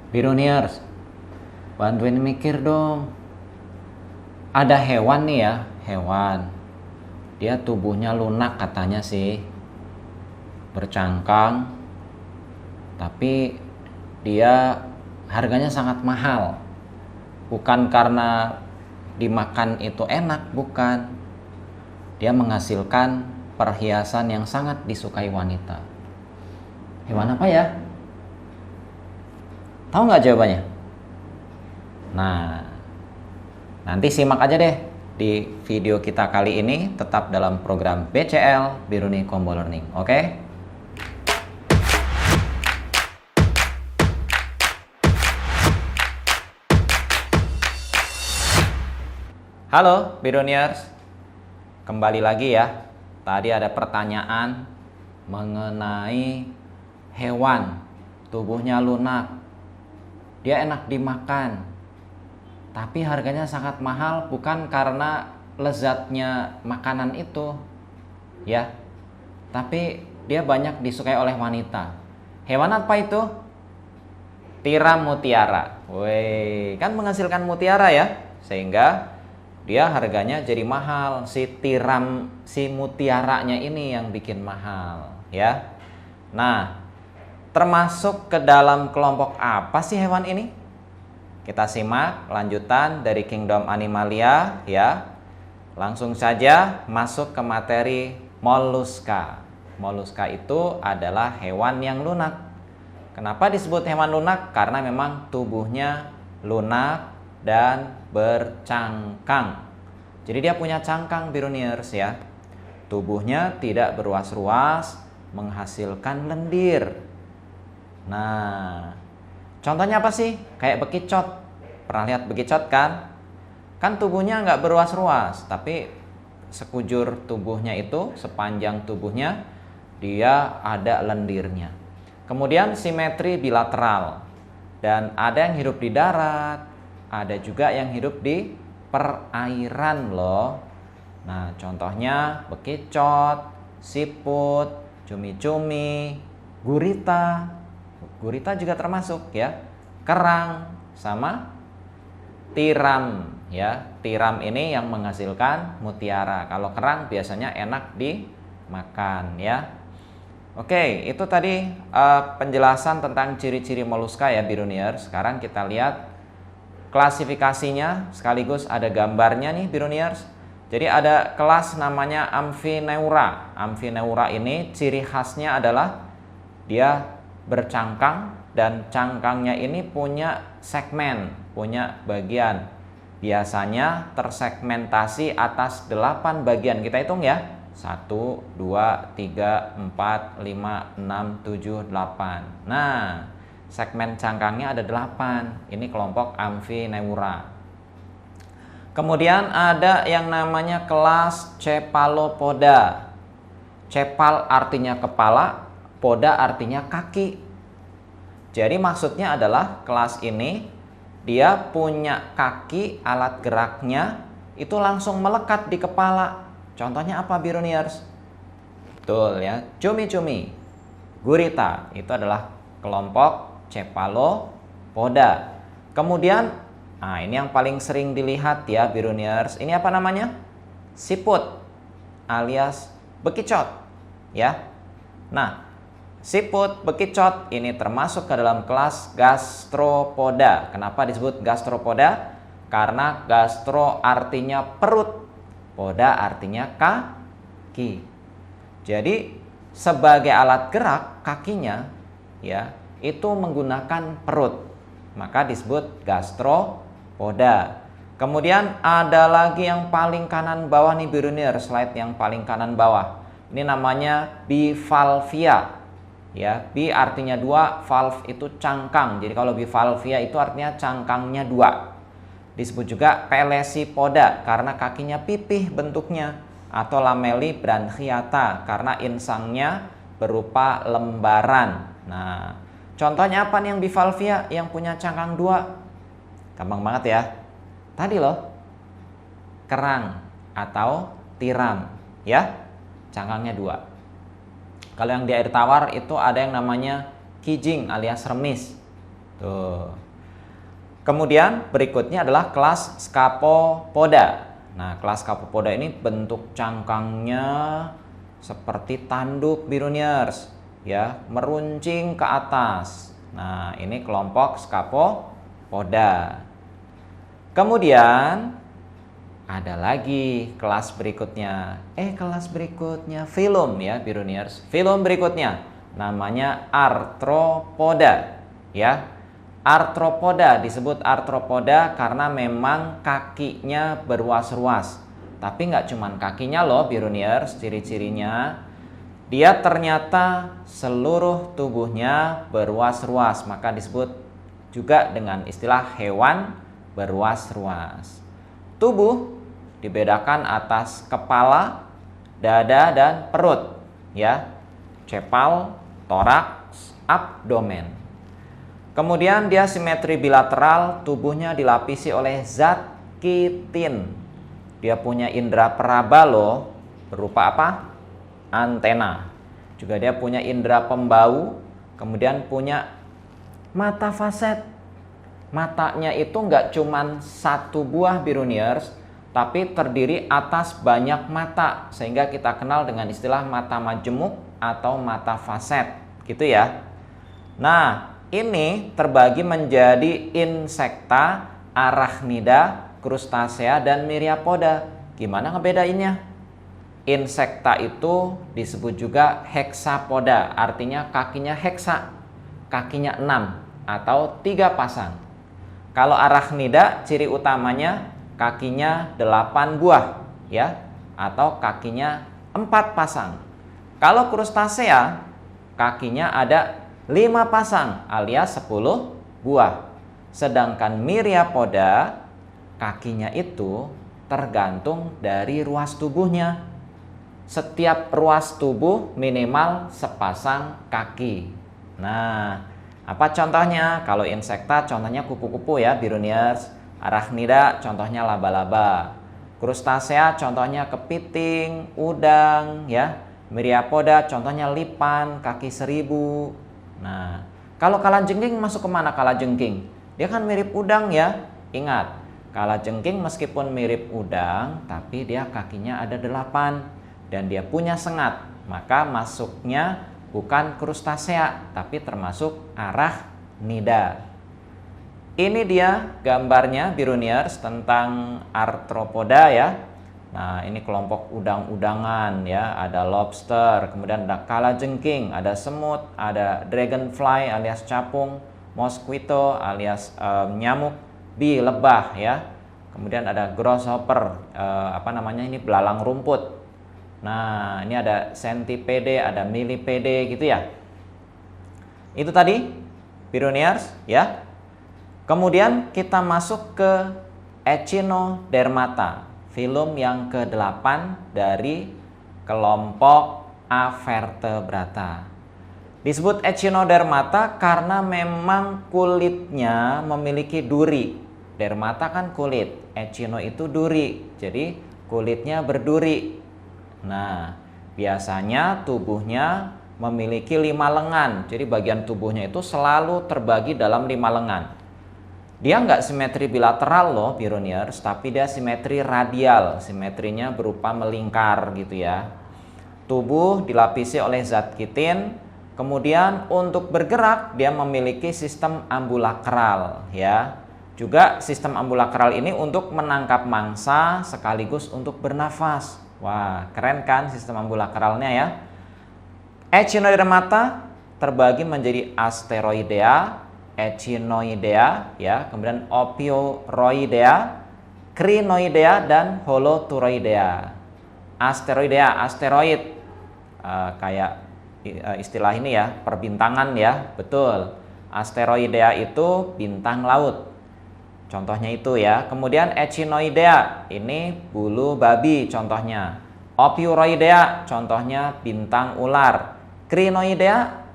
Biruniers, bantuin mikir dong. Ada hewan nih ya, hewan. Dia tubuhnya lunak katanya sih. Bercangkang, tapi dia harganya sangat mahal. Bukan karena dimakan itu enak, bukan. Dia menghasilkan perhiasan yang sangat disukai wanita. Hewan apa ya? Tahu nggak jawabannya? Nah, nanti simak aja deh di video kita kali ini, tetap dalam program BCL Biruni Combo Learning, oke? Halo Biruniers, kembali lagi ya. Tadi ada pertanyaan mengenai hewan tubuhnya lunak, dia enak dimakan, tapi harganya sangat mahal bukan karena lezatnya makanan itu, ya, tapi dia banyak disukai oleh wanita. Hewan apa itu? Tiram mutiara. Woi, kan menghasilkan mutiara ya, sehingga dia harganya jadi mahal. Si mutiaranya ini yang bikin mahal, ya. Nah, termasuk ke dalam kelompok apa sih hewan ini? Kita simak lanjutan dari Kingdom Animalia ya. Langsung saja masuk ke materi moluska. Moluska itu adalah hewan yang lunak. Kenapa disebut hewan lunak? Karena memang tubuhnya lunak dan bercangkang. Jadi dia punya cangkang, Biruniers ya. Tubuhnya tidak berruas-ruas, menghasilkan lendir. Nah, contohnya apa sih? Kayak bekicot. Pernah lihat bekicot kan? Kan tubuhnya nggak berruas-ruas, tapi sekujur tubuhnya itu, sepanjang tubuhnya, dia ada lendirnya. Kemudian simetri bilateral. Dan ada yang hidup di darat, ada juga yang hidup di perairan loh. Nah, contohnya bekicot, siput, cumi-cumi, gurita. Gurita juga termasuk ya. Kerang sama tiram ya. Tiram ini yang menghasilkan mutiara. Kalau kerang biasanya enak dimakan ya. Oke, itu tadi penjelasan tentang ciri-ciri moluska ya Biruniers. Sekarang kita lihat klasifikasinya, sekaligus ada gambarnya nih Biruniers. Jadi ada kelas namanya Amphineura. Amphineura ini ciri khasnya adalah dia bercangkang, dan cangkangnya ini punya segmen, punya bagian. Biasanya tersegmentasi atas 8 bagian. Kita hitung ya. 1, 2, 3, 4, 5, 6, 7, 8. Nah, segmen cangkangnya ada 8. Ini kelompok Amphineura. Kemudian ada yang namanya kelas Cephalopoda. Cepal artinya kepala, poda artinya kaki. Jadi maksudnya adalah kelas ini dia punya kaki, alat geraknya itu langsung melekat di kepala. Contohnya apa Biruniers? Betul ya, cumi-cumi. Gurita itu adalah kelompok Cephalopoda. Kemudian, nah ini yang paling sering dilihat ya Biruniers. Ini apa namanya? Siput alias bekicot ya. Nah, siput, bekicot ini termasuk ke dalam kelas gastropoda. Kenapa disebut gastropoda? Karena gastro artinya perut, poda artinya kaki. Jadi sebagai alat gerak kakinya ya itu menggunakan perut. Maka disebut gastropoda. Kemudian ada lagi yang paling kanan bawah nih Biruniers, slide yang paling kanan bawah. Ini namanya bivalvia. Ya, bi artinya 2, valve itu cangkang. Jadi kalau bivalvia itu artinya cangkangnya 2. Disebut juga pelesipoda karena kakinya pipih bentuknya, atau lamellibranchiata karena insangnya berupa lembaran. Nah, contohnya apa nih yang bivalvia yang punya cangkang 2? Gampang banget ya. Tadi loh, kerang atau tiram ya, cangkangnya 2. Kalau yang di air tawar itu ada yang namanya kijing alias remis. Tuh. Kemudian berikutnya adalah kelas Scapopoda. Nah, kelas Scapopoda ini bentuk cangkangnya seperti tanduk Biruniers, ya, meruncing ke atas. Nah, ini kelompok Scapopoda. Kemudian ada lagi kelas berikutnya. Kelas berikutnya filum ya, Biruniers. Filum berikutnya namanya Arthropoda, ya. Arthropoda disebut arthropoda karena memang kakinya berruas-ruas. Tapi nggak cuman kakinya loh, Biruniers, ciri-cirinya. Dia ternyata seluruh tubuhnya berruas-ruas, maka disebut juga dengan istilah hewan berruas-ruas. Tubuh dibedakan atas kepala, dada, dan perut, ya. Cepal, toraks, abdomen. Kemudian dia simetri bilateral, tubuhnya dilapisi oleh zat kitin. Dia punya indera peraba loh, berupa apa? Antena. Juga dia punya indera pembau, kemudian punya mata faset. Matanya itu nggak cuman satu buah, Biruniers, tapi terdiri atas banyak mata, sehingga kita kenal dengan istilah mata majemuk atau mata faset, gitu ya. Nah, ini terbagi menjadi insekta, arachnida, krustasea, dan myriapoda. Gimana ngebedainnya? Insekta itu disebut juga hexapoda, artinya kakinya heksa, kakinya 6 atau 3 pasang. Kalau arachnida, ciri utamanya kakinya 8 buah, ya, atau kakinya 4 pasang. Kalau krustasea, kakinya ada 5 pasang alias 10 buah. Sedangkan myriapoda, kakinya itu tergantung dari ruas tubuhnya. Setiap ruas tubuh minimal sepasang kaki. Nah, apa contohnya? Kalau insekta contohnya kupu-kupu ya, Biruniers. Arachnida contohnya laba-laba. Krustasea contohnya kepiting, udang ya. Myriapoda contohnya lipan, kaki 1000. Nah, kalau kalajengking masuk kemana kalajengking? Dia kan mirip udang ya. Ingat, kalajengking meskipun mirip udang, tapi dia kakinya ada 8 dan dia punya sengat. Maka masuknya bukan krustasea, tapi termasuk arachnida. Ini dia gambarnya, Biruniers, tentang arthropoda ya. Nah, ini kelompok udang-udangan ya, ada lobster, kemudian ada kalajengking, ada semut, ada dragonfly alias capung, mosquito alias nyamuk, bee lebah ya. Kemudian ada grasshopper, ini belalang rumput. Nah, ini ada centipede, ada millipede gitu ya. Itu tadi, Biruniers ya. Kemudian kita masuk ke Echinodermata, filum yang ke-8 dari kelompok Avertebrata. Disebut Echinodermata karena memang kulitnya memiliki duri. Dermata kan kulit, echino itu duri, jadi kulitnya berduri. Nah, biasanya tubuhnya memiliki 5 lengan, jadi bagian tubuhnya itu selalu terbagi dalam 5 lengan. Dia nggak simetri bilateral loh, Biruniers, tapi dia simetri radial, simetrinya berupa melingkar gitu ya. Tubuh dilapisi oleh zat kitin, kemudian untuk bergerak dia memiliki sistem ambulakral ya. Juga sistem ambulakral ini untuk menangkap mangsa sekaligus untuk bernafas. Wah, keren kan sistem ambulakralnya ya. Echinodermata terbagi menjadi asteroidea, echinoidea ya, kemudian ophiuroidea, crinoidea, dan holoturoidea. Asteroidea, asteroid, kayak istilah ini ya, perbintangan ya, betul. Asteroidea itu bintang laut. Contohnya itu ya. Kemudian echinoidea, ini bulu babi contohnya. Ophiuroidea, contohnya bintang ular. Crinoidea,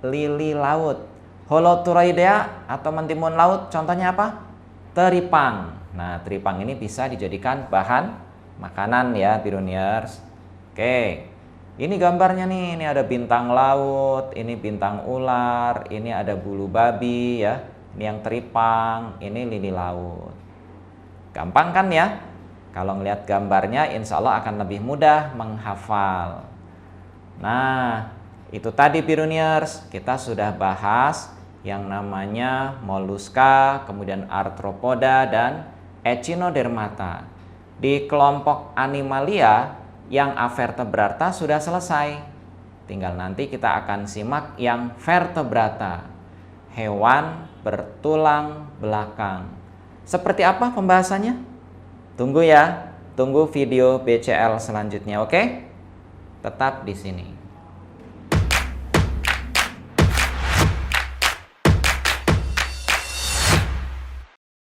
lili laut. Holoturoidea atau mentimun laut, contohnya apa? Teripang. Nah, teripang ini bisa dijadikan bahan makanan ya, Biruniers. Oke. Ini gambarnya nih, ini ada bintang laut, ini bintang ular, ini ada bulu babi ya. Ini yang teripang, ini lili laut. Gampang kan ya? Kalau ngelihat gambarnya insya Allah akan lebih mudah menghafal. Nah, itu tadi Piruniers, kita sudah bahas yang namanya moluska, kemudian arthropoda dan echinodermata. Di kelompok animalia yang avertebrata sudah selesai. Tinggal nanti kita akan simak yang vertebrata, hewan bertulang belakang. Seperti apa pembahasannya? Tunggu ya, tunggu video BCL selanjutnya, oke? Tetap di sini.